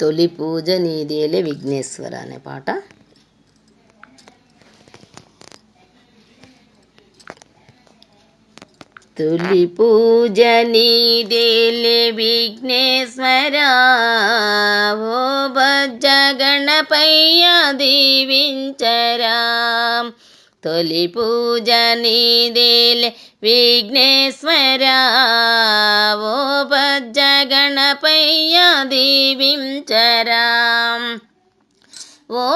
తొలి పూజ నీదేలే విఘ్నేశ్వర అనే పాట. తొలి పూజ నీదేలే విఘ్నేశ్వర, ఓ బజ్జ గణపయ్య దీవించరా. తొలి పూజ నీదేలే విఘ్నేశ్వర, ఓ బజ్జ గణపయ్య దీవించరా. ఓ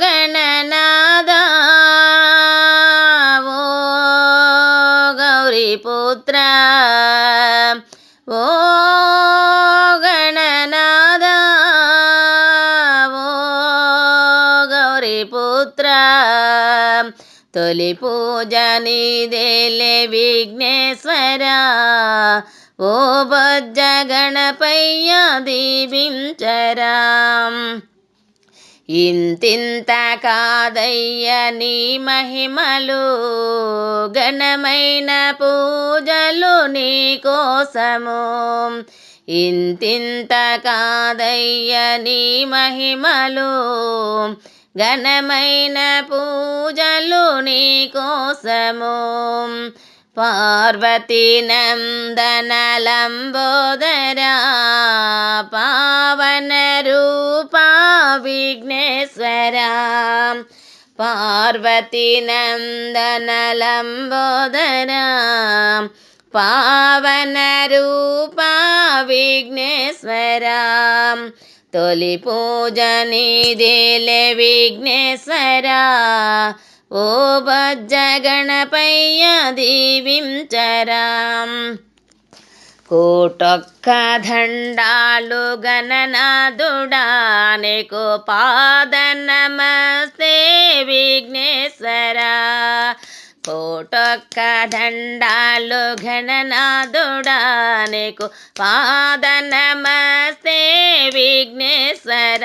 గణనాద ఓ గౌరీపుత్ర, ఓ గణనాద ఓ గౌరీపుత్ర, తొలి పూజ నీదేలే విఘ్నేశ్వర, ఓ బజ్జ గణపయ్య దీవించరా. ఇంతింత కాదయ్య నీ మహిమలు, ఘనమైన పూజలు నీ కోసము. ఇంతింత కాదయ్య నీ మహిమలు, ఘనమైన పూజలు నీ కోసము. పార్వతీ నందన లంబోదరా, పావన రూపా విఘ్నేశ్వరా. పార్వతీ నందన లంబోదరా, పావన రూపా విఘ్నేశ్వరా. తొలి పూజ నీదేలే విఘ్నేశ్వర, ఓ బజ్జ గణపయ్య దీవించరా. కోటొక్క దండాలు గణనాథుడా, నీకు పాద నమస్తే విఘ్నేశ్వర. కోటొక్క దండాలు గణనాథుడా, నీకు పాద నమస్తే విఘ్నేశ్వర.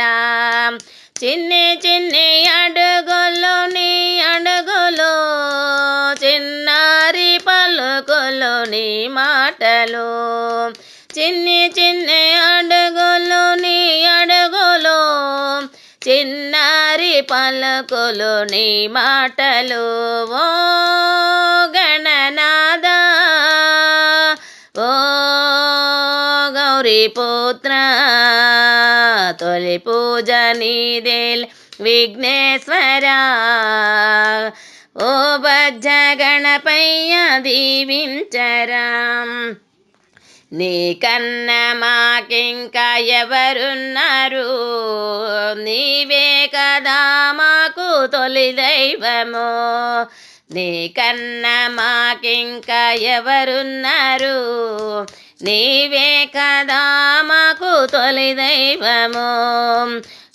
చిన్ని చిన్ని అడుగులు నీ అడుగులు, చిన్నారి పలుకులు నీ మాటలు. చిన్ని చిన్ని అడుగులు నీ అడుగులు, చిన్నారి పలుకులు నీ మాటలు. ఓ గణనాద ఓ గౌరీపుత్ర, తొలి పూజ నీదేలే విఘ్నేశ్వర, ఓ బజ్జ గణపయ్య దీవించరా. నీ కన్న మాకింక ఎవరున్నారు, నీవే కదా మాకు తొలి దైవము. నీ కన్న మాకింక ఎవరున్నారు, నీవే కదా మాకు తొలి దైవము.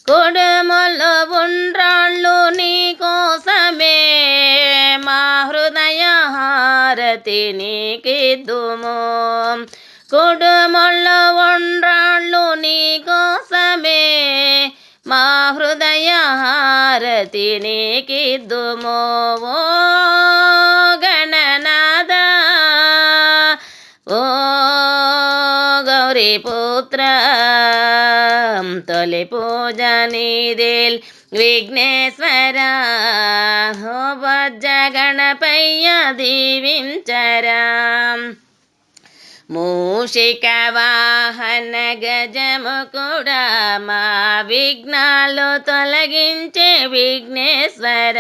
కుడుములు ఉండ్రాళ్ళు నీ కోసమే, మా హృదయ హారతి నీకిద్దుము. కుడుములు ఉండ్రాళ్ళు నీ కోసమే, మా హృదయ హారతి నీకిద్దుము. ఓ గణనాద ఓ గౌరీపుత్ర, తొలి పూజ నీదేలే విఘ్నేశ్వర, ఓ బజ్జ గణపయ్య దీవించరా. మూషిక వాహన గజముఖుడా, మా విఘ్నాలు తొలగించే విఘ్నేశ్వర.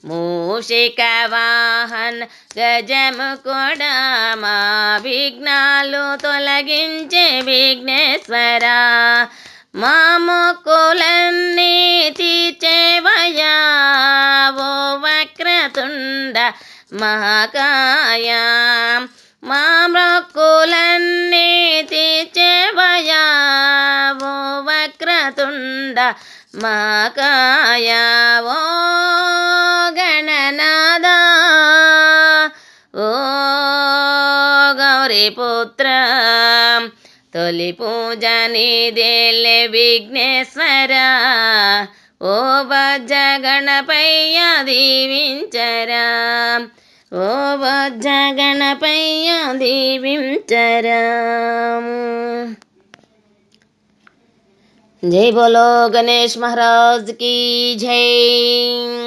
మూషిక వాహన గజముఖుడా, మా విఘ్నాలు తొలగించే విఘ్నేశ్వర. మా మొక్కులన్నీ తీర్చేవయ్యా, ఓ వక్రతుండ మహాకాయ. మా మొక్కులన్నీ తీర్చేవయ్యా, ఓ వక్రతుండ మహాకాయ. ఓ గణనాద ఓ గౌరీపుత్ర, తొలి పూజ నీదేలే విఘ్నేశ్వర, ఓ బజ్జ గణపయ్య దీవించరా. ఓ బజ్జ గణపయ్య దీవించరా. జై బోలో గణేష్ మహారాజ్ की జై.